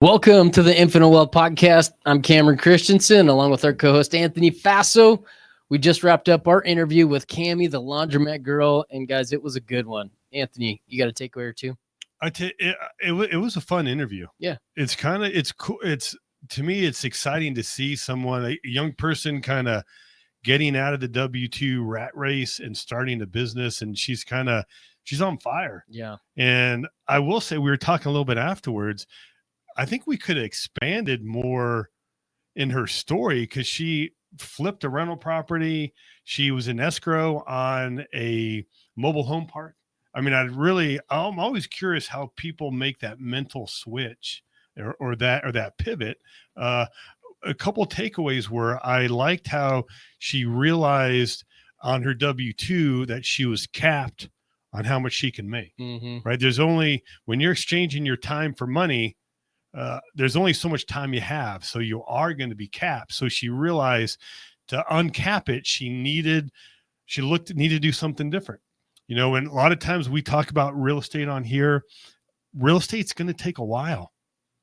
Welcome to the Infinite Wealth Podcast. I'm Cameron Christensen, along with our co-host Anthony Faso. We just wrapped up our interview with Cami, the Laundromat Girl, and guys, it was a good one. Anthony, you got a takeaway or two? It was a fun interview. Yeah, it's cool. To me, it's exciting to see someone, a young person, kind of getting out of the W-2 rat race and starting a business, and she's on fire. Yeah. And I will say, we were talking a little bit afterwards. I think we could have expanded more in her story because she flipped a rental property. She was in escrow on a mobile home park. I mean, I'm always curious how people make that mental switch or that pivot. A couple of takeaways were, I liked how she realized on her W-2 that she was capped on how much she can make. Right? When you're exchanging your time for money, there's only so much time you have, so you are going to be capped. So she realized to uncap it, she needed to do something different. And a lot of times we talk about real estate on here. Real estate's going to take a while,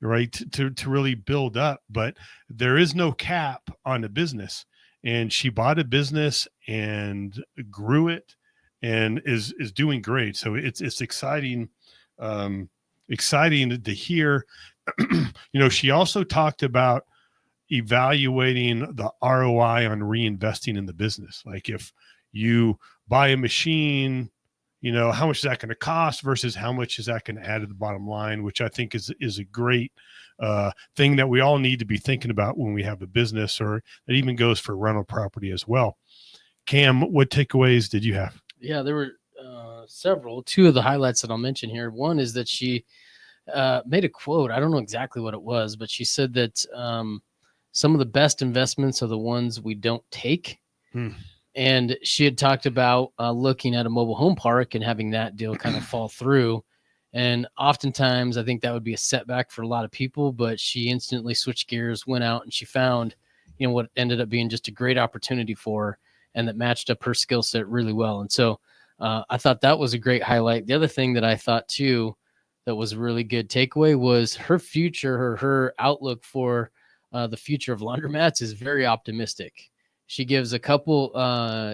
right, to really build up, but there is no cap on a business. And she bought a business and grew it and is doing great. So it's exciting, exciting to hear. She also talked about evaluating the ROI on reinvesting in the business. Like, if you buy a machine, how much is that going to cost versus how much is that going to add to the bottom line, which I think is a great thing that we all need to be thinking about when we have a business, or it even goes for rental property as well. Cam, what takeaways did you have? Yeah, there were several. Two of the highlights that I'll mention here. One is that she made a quote. I don't know exactly what it was, but she said that some of the best investments are the ones we don't take. And she had talked about looking at a mobile home park and having that deal kind of fall through. And oftentimes I think that would be a setback for a lot of people, but she instantly switched gears, went out, and she found, what ended up being just a great opportunity for her, and that matched up her skill set really well. And so I thought that was a great highlight. The other thing that I thought too, that was a really good takeaway, was her future, or her outlook for the future of laundromats is very optimistic. She gives a couple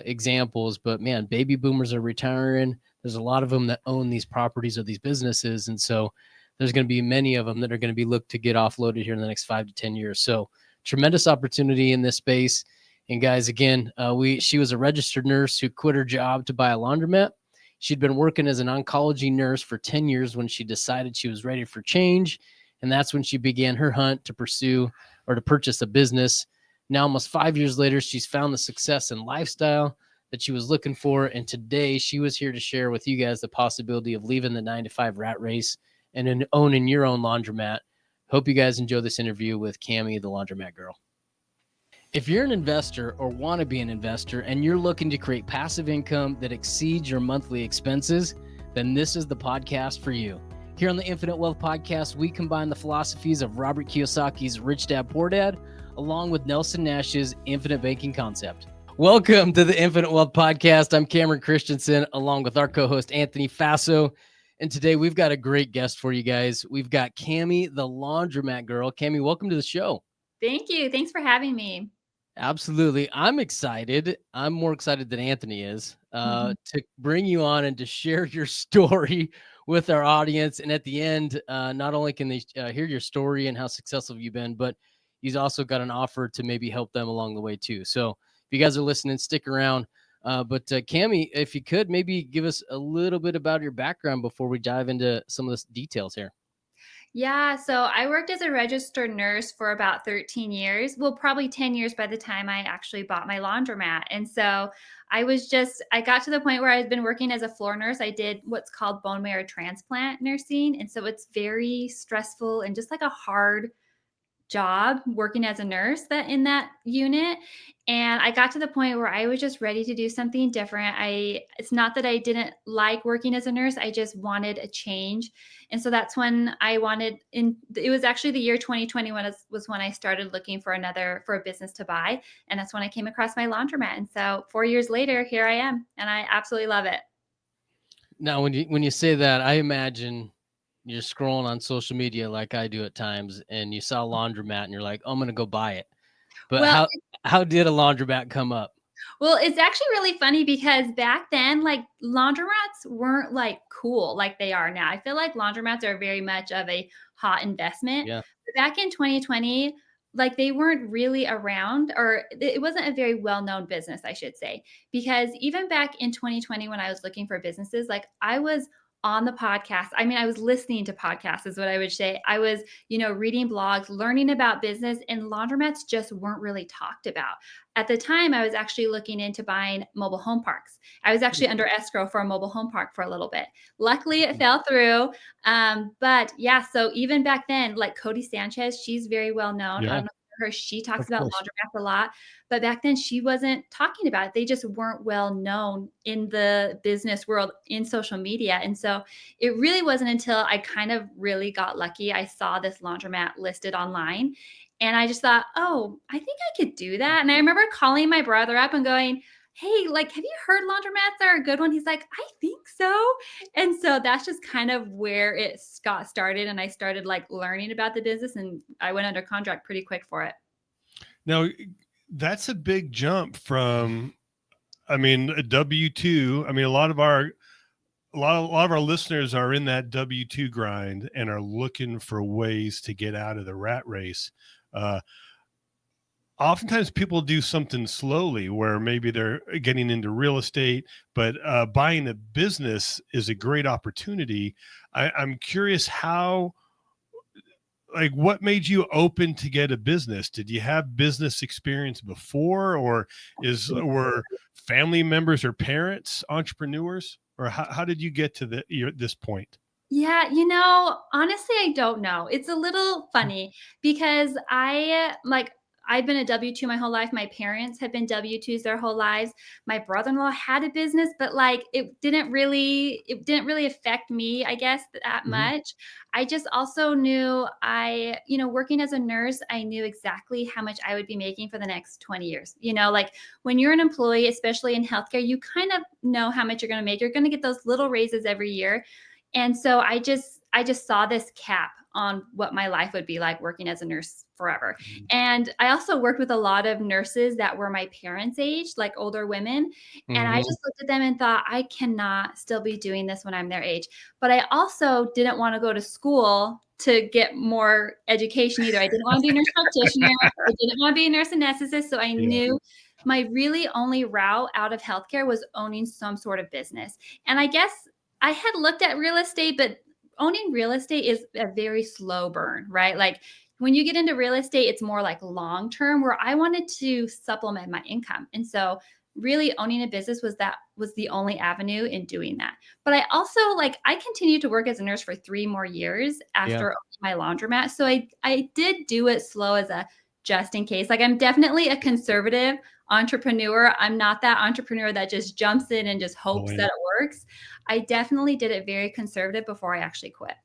examples, but man, baby boomers are retiring. There's a lot of them that own these properties or these businesses. And so there's going to be many of them that are going to be looked to get offloaded here in the next 5 to 10 years. So tremendous opportunity in this space. And guys, again, she was a registered nurse who quit her job to buy a laundromat. She'd been working as an oncology nurse for 10 years when she decided she was ready for change. And that's when she began her hunt to pursue or to purchase a business. Now, almost 5 years later, she's found the success and lifestyle that she was looking for. And today she was here to share with you guys the possibility of leaving the 9-to-5 rat race and owning your own laundromat. Hope you guys enjoy this interview with Cami, the Laundromat Girl. If you're an investor or want to be an investor and you're looking to create passive income that exceeds your monthly expenses, then this is the podcast for you. Here on the Infinite Wealth Podcast, we combine the philosophies of Robert Kiyosaki's Rich Dad, Poor Dad, along with Nelson Nash's infinite banking concept. Welcome to the Infinite Wealth Podcast. I'm Cameron Christensen, along with our co-host Anthony Faso. And today we've got a great guest for you guys. We've got Cami, the Laundromat Girl. Cami, welcome to the show. Thank you. Thanks for having me. Absolutely. I'm excited. I'm more excited than Anthony is to bring you on and to share your story with our audience. And at the end, not only can they hear your story and how successful you've been, but he's also got an offer to maybe help them along the way too. So if you guys are listening, stick around. But Cami, if you could maybe give us a little bit about your background before we dive into some of the details here. Yeah, so I worked as a registered nurse for about 13 years. Well, probably 10 years by the time I actually bought my laundromat. And so I got to the point where I'd been working as a floor nurse. I did what's called bone marrow transplant nursing. And so it's very stressful and just like a hard job working as a nurse in that unit. And I got to the point where I was just ready to do something different. It's not that I didn't like working as a nurse. I just wanted a change. And so that's when it was actually the year 2021 was when I started looking for a business to buy. And that's when I came across my laundromat. And so 4 years later, here I am, and I absolutely love it. Now, when you say that, I imagine you're scrolling on social media like I do at times, and you saw a laundromat, and you're like, oh, I'm gonna go buy it. But Well, how did a laundromat come up? Well, it's actually really funny because back then, like laundromats weren't like cool like they are now. I feel like laundromats are very much of a hot investment. Yeah. But back in 2020, like they weren't really around, or it wasn't a very well known business, I should say. Because even back in 2020, when I was looking for businesses, like I was on the podcast. I mean, I was listening to podcasts, is what I would say. I was, reading blogs, learning about business, and laundromats just weren't really talked about. At the time, I was actually looking into buying mobile home parks. I was actually under escrow for a mobile home park for a little bit. Luckily, it fell through. But yeah, so even back then, like Cody Sanchez, she's very well known. I Yeah. don't know if you know her. She talks Of about course. laundromats a lot, but back then she wasn't talking about it. They just weren't well known in the business world in social media. And so it really wasn't until I kind of really got lucky. I saw this laundromat listed online and I just thought, oh, I think I could do that. And I remember calling my brother up and going, hey, like, have you heard laundromats are a good one? He's like, I think so. And so that's just kind of where it got started. And I started like learning about the business and I went under contract pretty quick for it. Now, that's a big jump from, I mean, a W-2. I mean, a lot of our listeners are in that W-2 grind and are looking for ways to get out of the rat race. Oftentimes people do something slowly where maybe they're getting into real estate, but buying a business is a great opportunity. I'm curious what made you open to get a business? Did you have business experience before, or were family members or parents entrepreneurs, or how did you get to this point? Yeah, honestly, I don't know. It's a little funny because I've been a W-2 my whole life. My parents have been W-2s their whole lives. My brother-in-law had a business, but like it didn't really affect me, I guess, that Mhm. much. I just also knew working as a nurse, I knew exactly how much I would be making for the next 20 years. Like when you're an employee, especially in healthcare, you kind of know how much you're going to make. You're going to get those little raises every year. And so I just saw this cap on what my life would be like working as a nurse forever. And I also worked with a lot of nurses that were my parents' age, like older women. And I Mhm. just looked at them and thought, I cannot still be doing this when I'm their age. But I also didn't want to go to school to get more education either. I didn't want to be a nurse practitioner. I didn't want to be a nurse anesthetist. So I Yeah. knew my really only route out of healthcare was owning some sort of business. And I guess I had looked at real estate, but owning real estate is a very slow burn, right? Like when you get into real estate, it's more like long term where I wanted to supplement my income. And so really owning a business was the only avenue in doing that. But I continued to work as a nurse for 3 more years Yeah. after owning my laundromat. So I did do it slow as a just in case. Like I'm definitely a conservative entrepreneur. I'm not that entrepreneur that just jumps in and just Oh, hopes yeah. that it works. I definitely did it very conservative before I actually quit.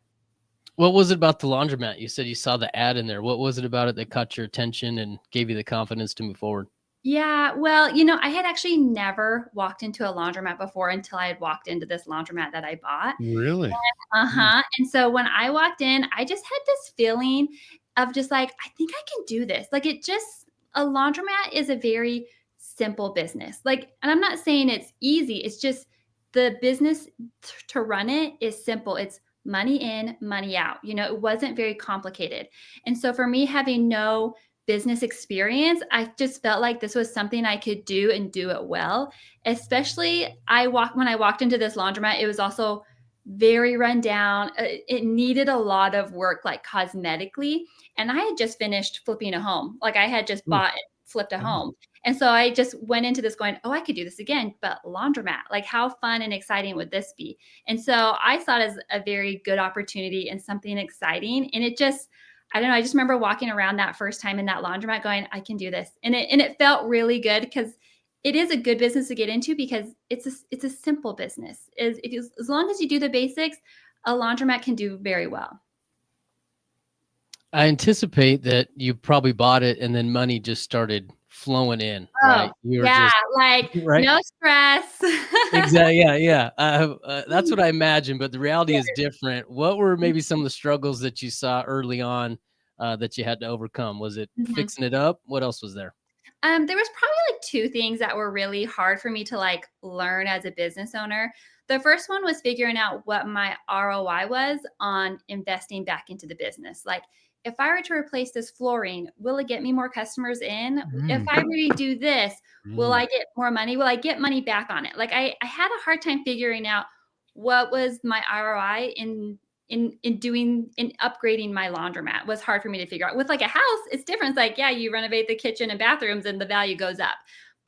What was it about the laundromat? You said you saw the ad in there. What was it about it that caught your attention and gave you the confidence to move forward? Yeah, well, I had actually never walked into a laundromat before until I had walked into this laundromat that I bought. Really? Mm. Uh-huh. And so when I walked in, I just had this feeling of just like, I think I can do this. Like a laundromat is a very simple business. Like, and I'm not saying it's easy. It's just the business to run it is simple. It's money in, money out. It wasn't very complicated. And so for me, having no business experience, I just felt like this was something I could do and do it well. Especially when I walked into this laundromat, it was also very run down. It needed a lot of work, like cosmetically. And I had just finished flipping a home. Like I had just Mm. bought and flipped a Oh. home. And so I just went into this going, oh, I could do this again, but laundromat. Like how fun and exciting would this be? And so I saw it as a very good opportunity and something exciting. And I don't know. I just remember walking around that first time in that laundromat going, I can do this. And it felt really good because it is a good business to get into because it's a simple business. As long as you do the basics, a laundromat can do very well. I anticipate that you probably bought it and then money just started flowing in, Oh, right? You were yeah, just like, right. no stress. Exactly. Yeah, yeah. That's what I imagine, but the reality is different. What were maybe some of the struggles that you saw early on that you had to overcome? Was it Mhm. fixing it up? What else was there? There was probably like two things that were really hard for me to like learn as a business owner. The first one was figuring out what my ROI was on investing back into the business. Like, if I were to replace this flooring, will it get me more customers in? If Mm, I redo this, will mm. I get more money? Will I get money back on it? Like, I had a hard time figuring out what was my ROI in upgrading my laundromat. Was hard for me to figure out. With like a house, it's different. It's like, yeah, you renovate the kitchen and bathrooms and the value goes up.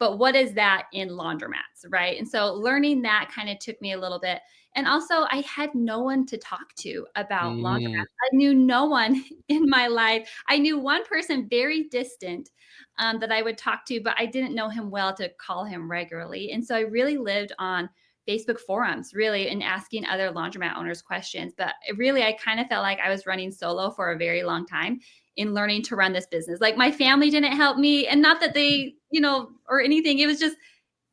But what is that in laundromats, right? And so learning that kind of took me a little bit. And also, I had no one to talk to about laundromats. Mm, I knew no one in my life. I knew one person very distant that I would talk to, but I didn't know him well to call him regularly. And so I really lived on Facebook forums, really, and asking other laundromat owners questions. But really, I kind of felt like I was running solo for a very long time in learning to run this business. Like, my family didn't help me, and not that they, or anything. It was just,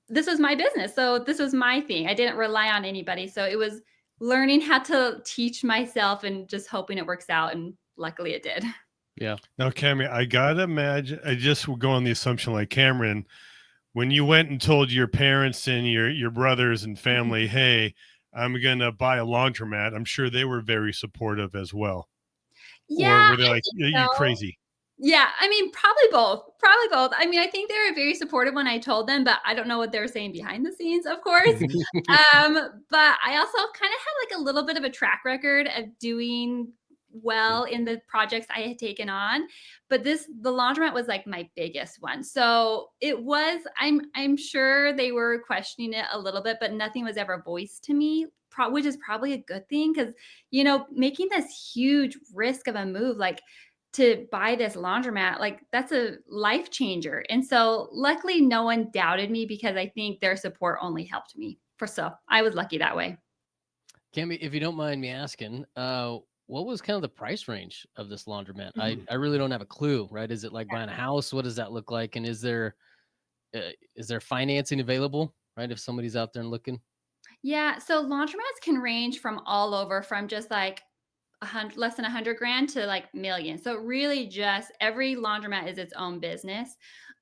this was my business. So this was my thing. I didn't rely on anybody. So it was learning how to teach myself and just hoping it works out. And luckily it did. yeah. Now, Cami, I gotta imagine. I just will go on the assumption, like Cameron, when you went and told your parents and your brothers and family, "Hey, I'm gonna buy a laundromat," I'm sure they were very supportive as well. Yeah, Or were they I like, think "You're so. crazy"? Yeah, I mean, probably both. Probably both. I mean, I think they were very supportive when I told them, but I don't know what they were saying behind the scenes, of course. But I also kind of had like a little bit of a track record of doing well in the projects I had taken on. But the laundromat was like my biggest one. So it was, I'm sure they were questioning it a little bit, but nothing was ever voiced to me. Which is probably a good thing because, making this huge risk of a move, like to buy this laundromat, like that's a life changer. And so luckily no one doubted me because I think their support only helped me. So I was lucky that way. Cammy, if you don't mind me asking, what was kind of the price range of this laundromat? I, Mhm. I really don't have a clue, right? Is it like buying a house? What does that look like? And is there financing available, right? If somebody's out there and looking. Yeah. So laundromats can range from all over, from just like less than 100 grand to like millions. So really, just every laundromat is its own business.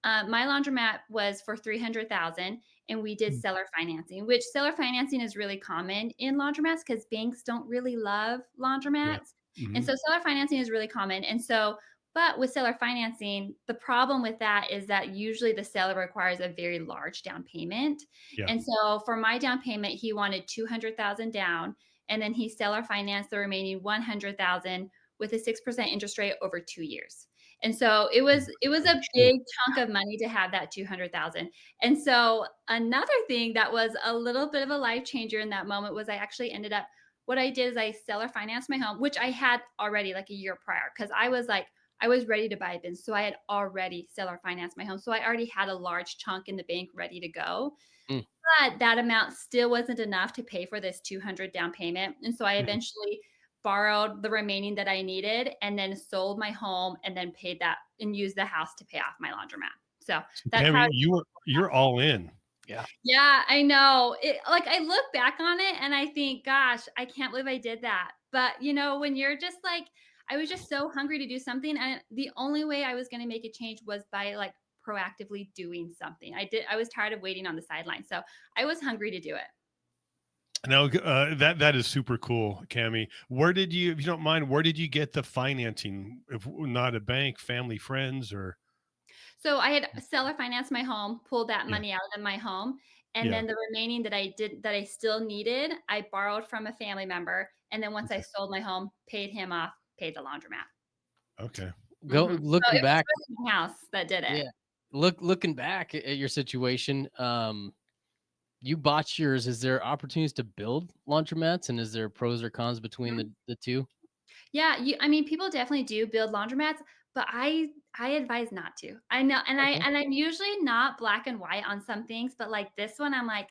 My laundromat was for 300,000, and we did Mm. seller financing, which seller financing is really common in laundromats because banks don't really love Yeah. laundromats. And Mhm. so seller financing is really common. And so, but with seller financing, the problem with that is that usually the seller requires a very large down payment. Yeah. And so for my down payment, he wanted 200,000 down, and then he seller financed the remaining 100,000 with a 6% interest rate over 2 years. And so it was Oh, a shoot. big chunk of money to have that 200,000. And so another thing that was a little bit of a life changer in that moment was I actually ended up, what I did is I seller financed my home, which I had already like a year prior, because I was ready to buy a business. So I had already seller financed my home. So I already had a large chunk in the bank ready to go. Mm, But that amount still wasn't enough to pay for this 200 down payment, and so I Mhm. eventually borrowed the remaining that I needed and then sold my home and then paid that and used the house to pay off my laundromat. So So, that's how. Cami, you're all in. yeah. Yeah, I know. Like, I look back on it and I think, gosh, I can't believe I did that. But, when you're just like, I was just so hungry to do something, and the only way I was going to make a change was by like proactively doing something. I was tired of waiting on the sidelines. So I was hungry to do it. Now, that is super cool, Cami. Where did you, if you don't mind, where did you get the financing? If not a bank, family, friends, or So I had seller financed my home, pulled that yeah, money out of my home, and yeah. then the remaining that I still needed, I borrowed from a family member, and then once I Okay, sold my home, paid him off, paid the laundromat. okay. Go So looking it was back. really my house that did it. Yeah. Looking back at your situation, you bought yours. Is there opportunities to build laundromats, and is there pros or cons between Mhm. the two? Yeah, I mean, people definitely do build laundromats, but I advise not to. I know, and Okay. I'm usually not black and white on some things, but like this one, I'm like,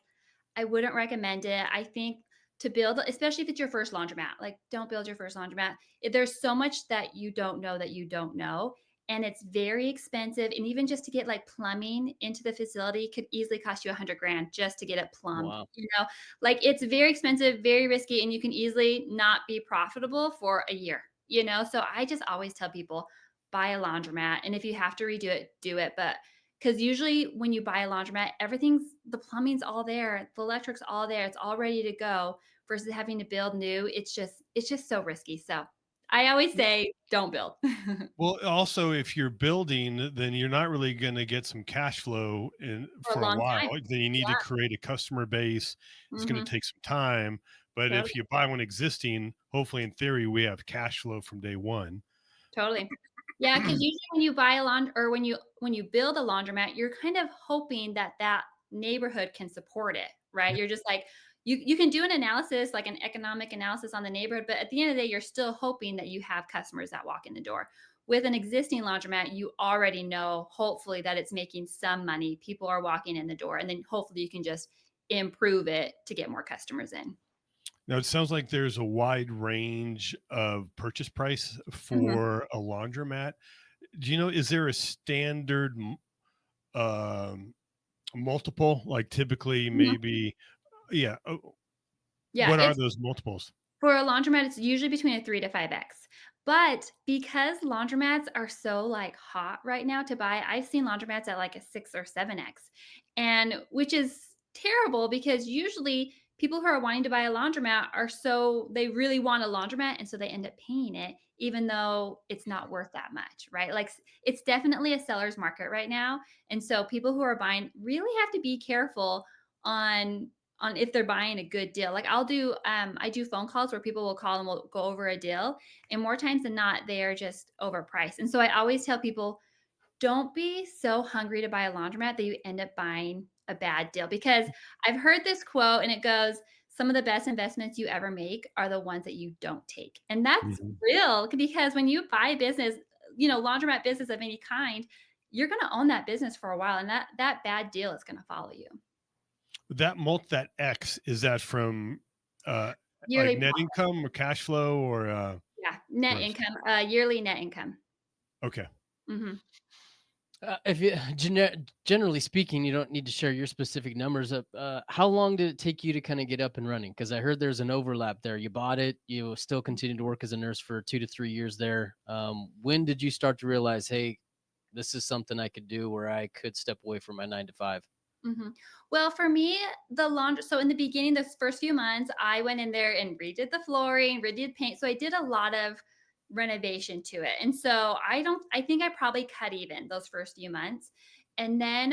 I wouldn't recommend it. I think to build, especially if it's your first laundromat, like don't build your first laundromat. There's so much that you don't know that you don't know. and it's very expensive. And even just to get like plumbing into the facility could easily cost you 100 grand just to get it plumbed. Wow. Like it's very expensive, very risky, and you can easily not be profitable for a year. So I just always tell people buy a laundromat, and if you have to redo it, do it. But because usually when you buy a laundromat, the plumbing's all there, the electric's all there, it's all ready to go. Versus having to build new, it's just so risky. So I always say don't build. Well, also, if you're building, then you're not really going to get some cash flow in For a for a long while. time. Then you need to Yeah. create a customer base. It's going Mhm. to take some time. But if Totally. you buy one existing, hopefully, in theory, we have cash flow from day one. Totally. Yeah, because usually when you buy a or when you build a laundromat, you're kind of hoping that that neighborhood can support it, right? Yep. You're just like you can do an analysis, like an economic analysis on the neighborhood, but at the end of the day, you're still hoping that you have customers that walk in the door. With an existing laundromat, you already know, hopefully, that it's making some money. People are walking in the door, and then hopefully you can just improve it to get more customers in. Now, it sounds like there's a wide range of purchase price Mhm. for a laundromat. Do you know, is there a standard um, multiple? Like typically, Mhm. maybe, yeah. Yeah, What are it's those multiples? For a laundromat, it's usually between a 3 to 5x. But because laundromats are so, like, hot right now to buy, I've seen laundromats at, like, a 6 or 7x, and which is terrible because usually people who are wanting to buy a laundromat they really want a laundromat, and so they end up paying it even though it's not worth that much, right? Like, it's definitely a seller's market right now, and so people who are buying really have to be careful on if they're buying a good deal. Like I do phone calls where people will call and we'll go over a deal. And more times than not, they are just overpriced. And so I always tell people, don't be so hungry to buy a laundromat that you end up buying a bad deal. Because I've heard this quote and it goes, some of the best investments you ever make are the ones that you don't take. And that's Mhm. real because when you buy a business, laundromat business of any kind, you're going to own that business for a while. And that bad deal is going to follow you. That X, is that from uh like Yearly net income or cash flow or Yeah, net gross? income, yearly net income. Okay. Mhm. If you generally speaking, you don't need to share your specific numbers. How long did it take you to kind of get up and running? Because I heard there's an overlap there. You bought it, you still continued to work as a nurse for 2 to 3 years there. When did you start to realize, hey, this is something I could do where I could step away from my 9 to 5? Mhm. Well, for me, the laundry so in the beginning, those first few months, I went in there and redid the flooring, redid paint, so I did a lot of renovation to it, and so I think I probably cut even those first few months, and then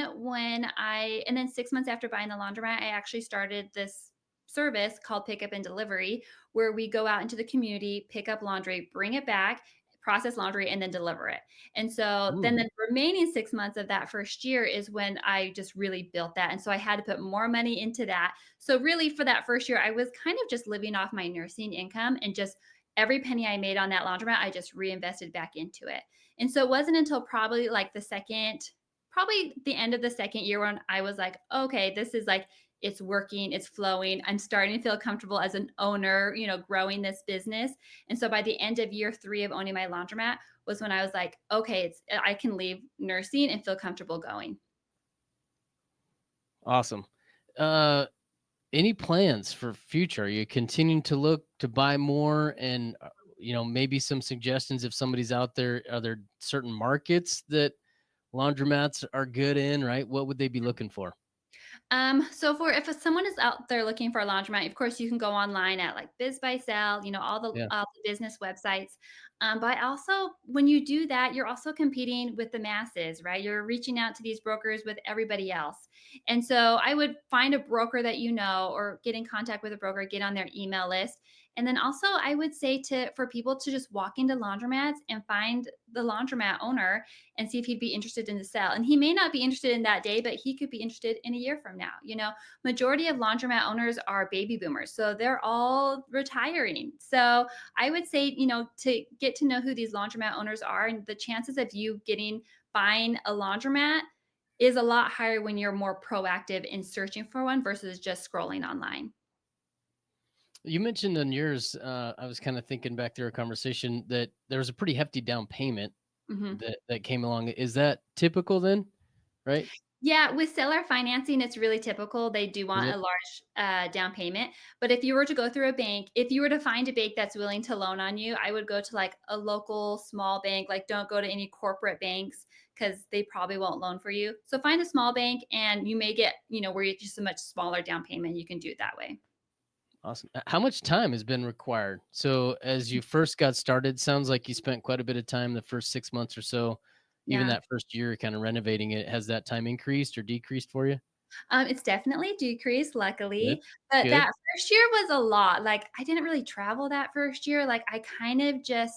6 months after buying the laundromat, I actually started this service called Pickup and Delivery, where we go out into the community, pick up laundry, bring it back, process laundry, and then deliver it. And so then Mm. the remaining 6 months of that first year is when I just really built that, and so I had to put more money into that. So really for that first year, I was kind of just living off my nursing income and just every penny I made on that laundromat, I just reinvested back into it. And so it wasn't until probably the end of the second year when I was like, "Okay, this is like it's working, it's flowing. I'm starting to feel comfortable as an owner, growing this business." And so by the end of year 3 of owning my laundromat was when I was like, okay, I can leave nursing and feel comfortable going. Awesome. Uh, any plans for future? Are you continuing to look to buy more and maybe some suggestions if somebody's out there, are there certain markets that laundromats are good in, right? What would they be looking for? So for if someone is out there looking for a laundromat, of course you can go online at like Biz by Sell, Yeah. all the business websites. But also when you do that, you're also competing with the masses, right? You're reaching out to these brokers with everybody else. And so I would find a broker that you know or get in contact with a broker, get on their email list. And then also I would say for people to just walk into laundromats and find the laundromat owner and see if he'd be interested in the sale. And he may not be interested in that day, but he could be interested in a year from now. Majority of laundromat owners are baby boomers, so they're all retiring. So I would say, to get to know who these laundromat owners are, and the chances of you buying a laundromat is a lot higher when you're more proactive in searching for one versus just scrolling online. You mentioned on yours, I was kind of thinking back through a conversation that there was a pretty hefty down payment. Mhm. that came along. Is that typical then? Right? Yeah, with seller financing, it's really typical. They do Is want a it? large down payment. But if you were to go through a bank, if you were to find a bank that's willing to loan on you, I would go to like a local small bank. Like, don't go to any corporate banks because they probably won't loan for you. So find a small bank, and you may get, where you just a much smaller down payment. You can do it that way. Awesome. How much time has been required? So as you first got started, sounds like you spent quite a bit of time the first 6 months or so, even Yeah. that first year kind of renovating it. Has that time increased or decreased for you? It's definitely decreased, Good. luckily, but Good. that first year was a lot. Like, I didn't really travel that first year. Like, I kind of just,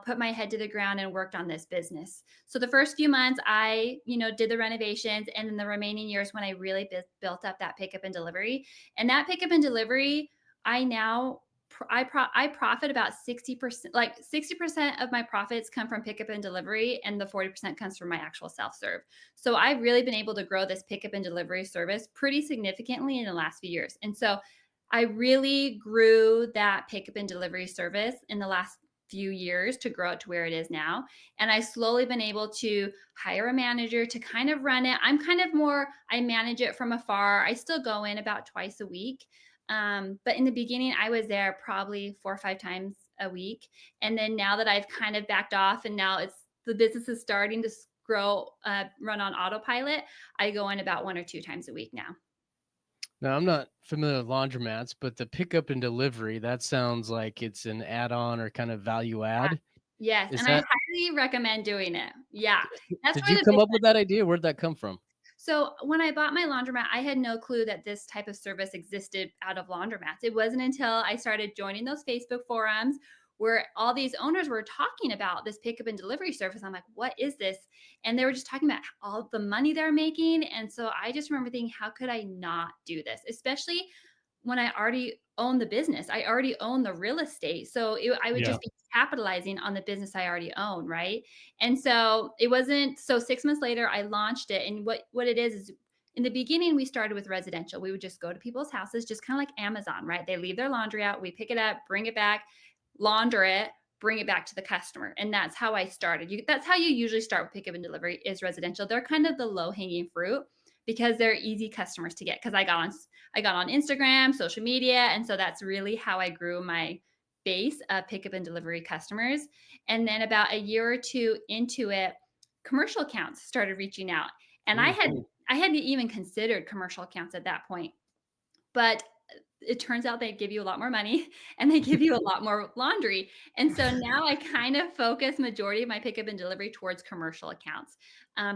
put my head to the ground and worked on this business. So the first few months, I, did the renovations, and then the remaining years when I really built up that pickup and delivery. And that pickup and delivery, I now I profit about 60%. Like 60% of my profits come from pickup and delivery, and the 40% comes from my actual self serve. So I've really been able to grow this pickup and delivery service pretty significantly in the last few years. And so I really grew that pickup and delivery service in the last few years to grow it to where it is now. And I slowly been able to hire a manager to kind of run it. I'm kind of more, I manage it from afar. I still go in about twice a week. But in the beginning, I was there probably 4 or 5 times a week. And then now that I've kind of backed off, and now the business is starting to grow, run on autopilot, I go in about 1 or 2 times a week now. Now, I'm not familiar with laundromats, but the pickup and delivery, that sounds like it's an add-on or kind of value add. Yes, Is and I that highly recommend doing it. Yeah, that's did where you the come big. up with that idea? Where'd that come from? So when I bought my laundromat, I had no clue that this type of service existed out of laundromats. It wasn't until I started joining those Facebook forums where all these owners were talking about this pickup and delivery service. I'm like, what is this? And they were just talking about all the money they're making. And so I just remember thinking, how could I not do this? Especially when I already own the business. I already own the real estate. So I would Yeah. just be capitalizing on the business I already own, right? And so it wasn't, so 6 months later I launched it. And what it is in the beginning we started with residential. We would just go to people's houses, just kind of like Amazon, right? They leave their laundry out, we pick it up, bring it back, launder it, bring it back to the customer. And that's how I started. That's how you usually start with pickup and delivery, is residential. They're kind of the low hanging fruit because they're easy customers to get, because I got on Instagram, social media, and so that's really how I grew my base of pickup and delivery customers. And then about a year or two into it, commercial accounts started reaching out. And I Mm, had I hadn't even considered commercial accounts at that point. But it turns out they give you a lot more money and they give you a lot more laundry. And so now I kind of focus majority of my pickup and delivery towards commercial accounts,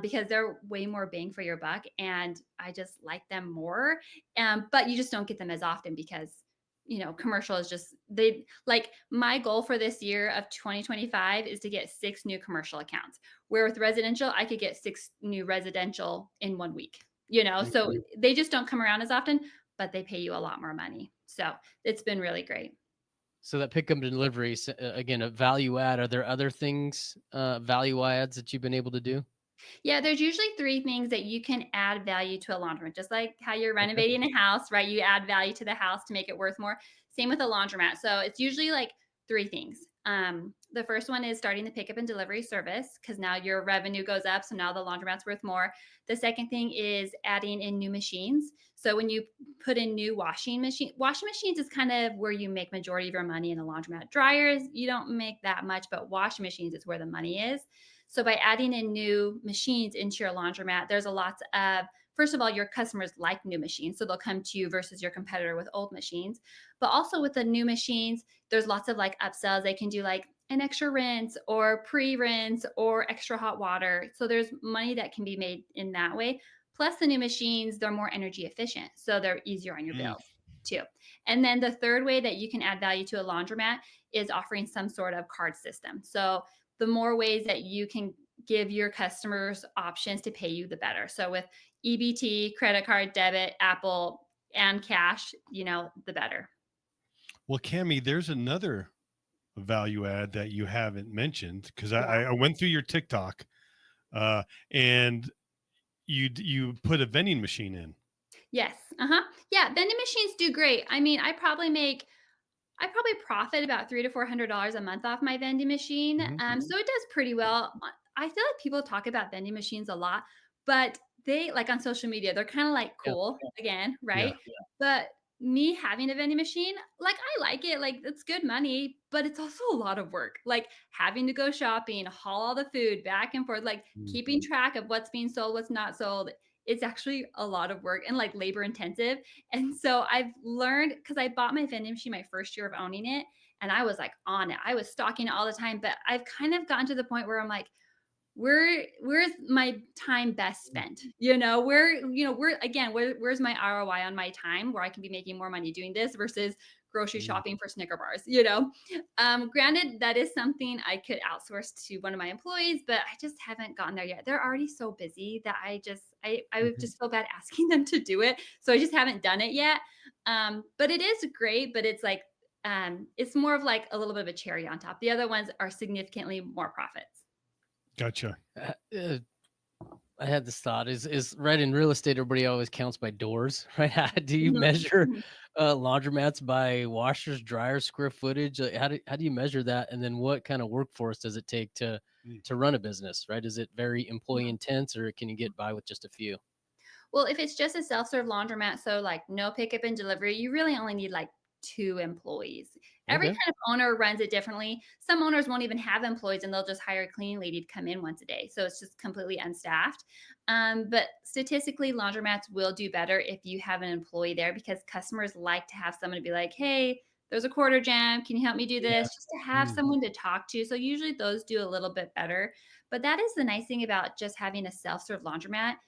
because they're way more bang for your buck, and I just like them more. But you just don't get them as often because commercial is just, they like, my goal for this year of 2025 is to get 6 new commercial accounts, where with residential I could get 6 new residential in 1 week. So mhm. they just don't come around as often, but they pay you a lot more money. So it's been really great. So that pickup and delivery, again, a value add. Are there other things, value adds that you've been able to do? Yeah, there's usually 3 things that you can add value to a laundromat, just like how you're Okay. renovating a house, right? You add value to the house to make it worth more. Same with a laundromat. So it's usually like 3 things. The first one is starting the pickup and delivery service, because now your revenue goes up. So now the laundromat's worth more. The second thing is adding in new machines. So when you put in new washing machines is kind of where you make majority of your money in a laundromat. Dryers, you don't make that much, but washing machines is where the money is. So by adding in new machines into your laundromat, there's a lot of, first of all, your customers like new machines, so they'll come to you versus your competitor with old machines. But also with the new machines, there's lots of like upsells. They can do like an extra rinse or pre-rinse or extra hot water. So there's money that can be made in that way. Plus the new machines, they're more energy efficient, so they're easier on your Mm. bills too. And then the third way that you can add value to a laundromat is offering some sort of card system. So the more ways that you can give your customers options to pay you, the better. So with EBT, credit card, debit, Apple, and cash, the better. Well, Cami, there's another value add that you haven't mentioned because Yeah. I went through your TikTok, and you put a vending machine in. Yes. Uh-huh. Yeah. Vending machines do great. I mean, I probably profit about $300 to $400 a month off my vending machine. Mhm. So it does pretty well. I feel like people talk about vending machines a lot, but they like on social media, they're kind of like Yeah. cool again, Yeah. right? But me having a vending machine, like I like it, like it's good money, but it's also a lot of work. Like having to go shopping, haul all the food back and forth, like Mm. keeping track of what's being sold, what's not sold. It's actually a lot of work and like labor intensive. And so I've learned because I bought my vending machine my first year of owning it and I was like on it. I was stocking it all the time, but I've kind of gotten to the point where I'm like, where's my time best spent? Where's my ROI on my time where I can be making more money doing this versus grocery Mm. shopping for Snicker bars, Granted, that is something I could outsource to one of my employees, but I just haven't gotten there yet. They're already so busy that I would Mhm. just feel bad asking them to do it. So I just haven't done it yet. But it is great, but it's like it's more of like a little bit of a cherry on top. The other ones are significantly more profits. Gotcha. Uh, I had this thought is right in real estate, everybody always counts by doors, right? How do you Mhm, measure mhm. laundromats by washers, dryers, square footage? Like, how do you measure that? And then what kind of workforce does it take Mm. to run a business, right? Is it very employee intense or can you get by with just a few? Well, if it's just a self-serve laundromat, so like no pickup and delivery, you really only need like 2 employees. Every Okay. kind of owner runs it differently. Some owners won't even have employees and they'll just hire a cleaning lady to come in once a day. So it's just completely unstaffed. But statistically, laundromats will do better if you have an employee there because customers like to have someone to be like, hey, there's a quarter jam. Can you help me do Yeah. this? Just to have Mm. someone to talk to. So usually those do a little bit better. But that is the nice thing about just having a self-serve laundromat.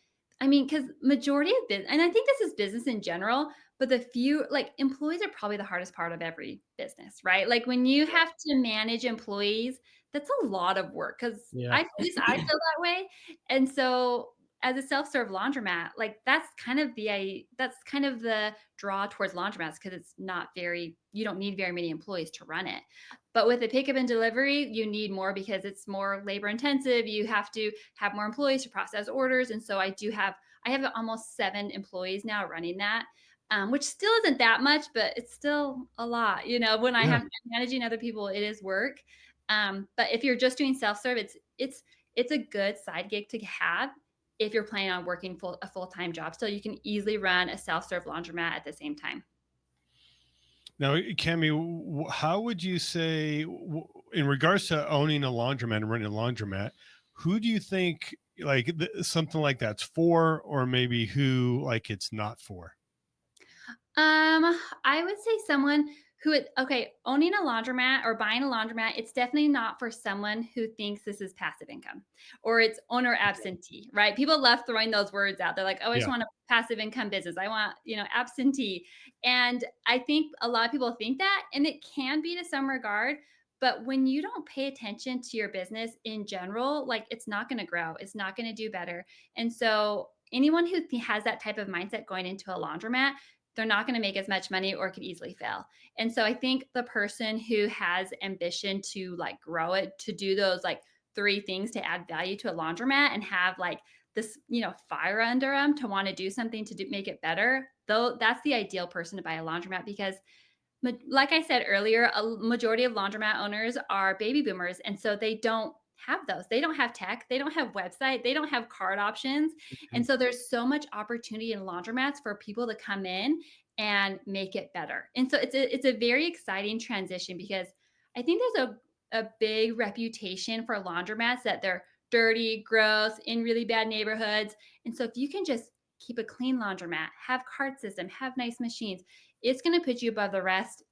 I mean, because majority of business, and I think this is business in general, but the few like employees are probably the hardest part of every business, right? Like when you Yeah. have to manage employees, that's a lot of work because Yeah. I at least I feel that way. And so as a self-serve laundromat, like that's kind of the draw towards laundromats because it's not very you don't need very many employees to run it. But with the pickup and delivery, you need more because it's more labor intensive. You have to have more employees to process orders. And so I have almost 7 employees now running that, which still isn't that much, but it's still a lot. When I Yeah. have managing other people, it is work. But if you're just doing self-serve, it's a good side gig to have if you're planning on working a full-time job. So you can easily run a self-serve laundromat at the same time. Now, Cami, how would you say, in regards to owning a laundromat and running a laundromat, who do you think like something like that's for, or maybe who like it's not for? I would say someone owning a laundromat or buying a laundromat, it's definitely not for someone who thinks this is passive income or it's owner absentee, right? People love throwing those words out. They're like, oh, I just Yeah. want a passive income business. I want, absentee. And I think a lot of people think that, and it can be to some regard. But when you don't pay attention to your business in general, like it's not going to grow, it's not going to do better. And so anyone who has that type of mindset going into a laundromat, they're not going to make as much money or could easily fail. And so I think the person who has ambition to like grow it, to do those like 3 things to add value to a laundromat and have like this, fire under them to want to do something to make it better, though that's the ideal person to buy a laundromat because like I said earlier, a majority of laundromat owners are baby boomers. And so they don't have those. They don't have tech. They don't have website. They don't have card options. Mhm. And so there's so much opportunity in laundromats for people to come in and make it better. And so it's a very exciting transition because I think there's a big reputation for laundromats that they're dirty, gross, in really bad neighborhoods. And so if you can just keep a clean laundromat, have card system, have nice machines, it's going to put you above the rest,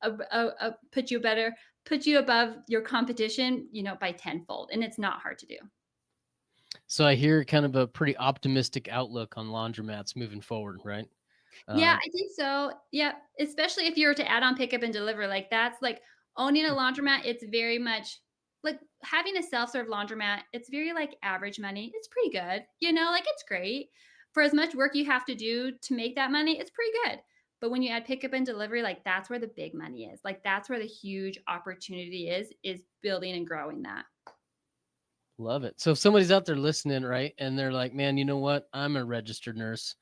put you above your competition, by tenfold. And it's not hard to do. So I hear kind of a pretty optimistic outlook on laundromats moving forward, right? Yeah, Uh, I think so. Yeah, especially if you were to add on pickup and deliver, like that's like owning a laundromat. It's very much like having a self-serve laundromat. It's very like average money. It's pretty good, like it's great for as much work you have to do to make that money. It's pretty good. But when you add pickup and delivery, like that's where the big money is. Like that's where the huge opportunity is building and growing that. Love it. So if somebody's out there listening, right, and they're like, man, you know what? I'm a registered nurse.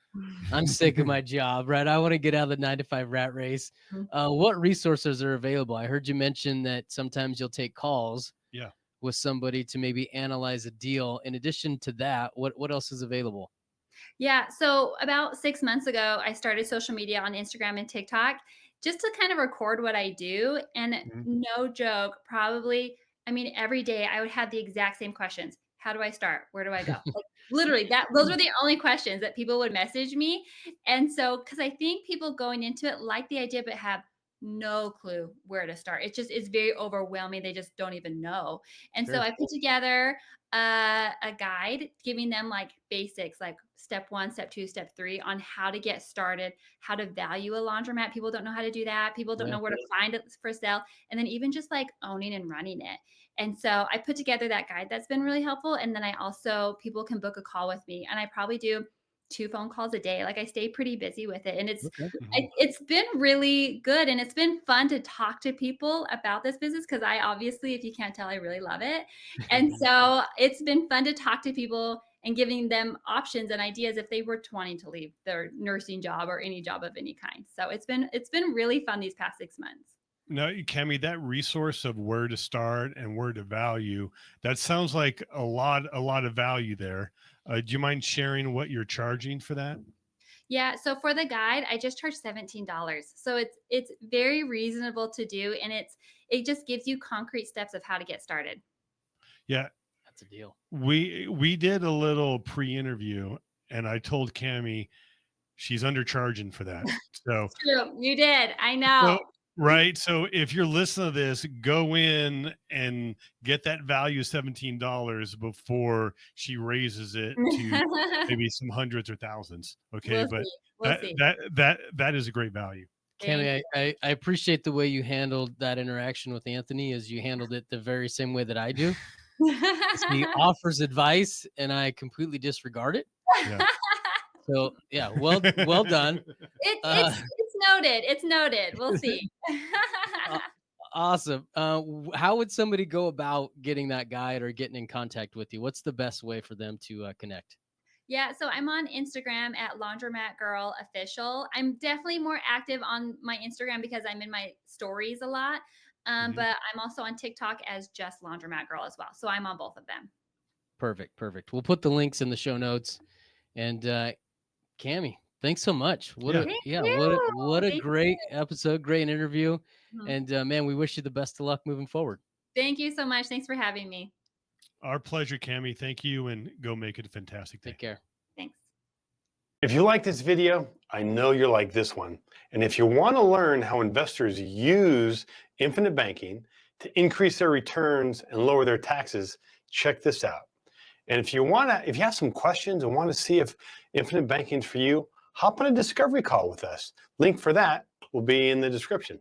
I'm sick of my job, right? I want to get out of the 9 to 5 rat race. Mhm. What resources are available? I heard you mention that sometimes you'll take calls Yeah. with somebody to maybe analyze a deal. In addition to that, what else is available? Yeah. So about 6 months ago, I started social media on Instagram and TikTok just to kind of record what I do. And Mhm. no joke, probably, I mean, every day I would have the exact same questions. How do I start? Where do I go? Like, literally, those were the only questions that people would message me. And so, because I think people going into it like the idea, but have no clue where to start. It just is very overwhelming. They just don't even know. And so Sure. I put together a guide giving them like basics, like step 1, step 2, step 3 on how to get started, how to value a laundromat. People don't know how to do that. People don't Yeah. know where to find it for sale. And then even just like owning and running it. And so I put together that guide that's been really helpful. And then I also, people can book a call with me, and I probably do 2 phone calls a day. Like I stay pretty busy with it. And Okay. Mhm. it's been really good, and it's been fun to talk to people about this business because I obviously, if you can't tell, I really love it. And so it's been fun to talk to people and giving them options and ideas if they were wanting to leave their nursing job or any job of any kind. So it's been really fun these past 6 months. No, Cami, that resource of where to start and where to value, that sounds like a lot of value there. Do you mind sharing what you're charging for that? Yeah, so for the guide, I just charge $17. So it's very reasonable to do, and it just gives you concrete steps of how to get started. Yeah, That's a deal. we did a little pre-interview, and I told Cami she's undercharging for that. So True, you did. I So know. right. So if you're listening to this, go in and get that value of $17 before she raises it to maybe some hundreds or thousands. Okay. We'll But see. We'll that see. that is a great value. Thank Cami, I appreciate the way you handled that interaction with Anthony, as you handled it the very same way that I do. He you. offers advice and I completely disregard it. Yeah. So yeah, well done. Uh, It's noted. It's noted. We'll see. aw- awesome. How would somebody go about getting that guide or getting in contact with you? What's the best way for them to connect? Yeah, so I'm on Instagram at Laundromat Girl Official. I'm definitely more active on my Instagram because I'm in my stories a lot. Mhm. But I'm also on TikTok as just Laundromat Girl as well. So I'm on both of them. Perfect, perfect. We'll put the links in the show notes. And Cami, thanks so much. Yeah. Thank What you. a Thank great episode, great interview. you. And man, we wish you the best of luck moving forward. Thank you so much. Thanks for having me. Our pleasure, Cami. Thank you, and go make it a fantastic day. Take care. Thanks. If you like this video, I know you'll like this one. And if you want to learn how investors use infinite banking to increase their returns and lower their taxes, check this out. And if you have some questions and want to see if infinite banking is for you, hop on a discovery call with us. Link for that will be in the description.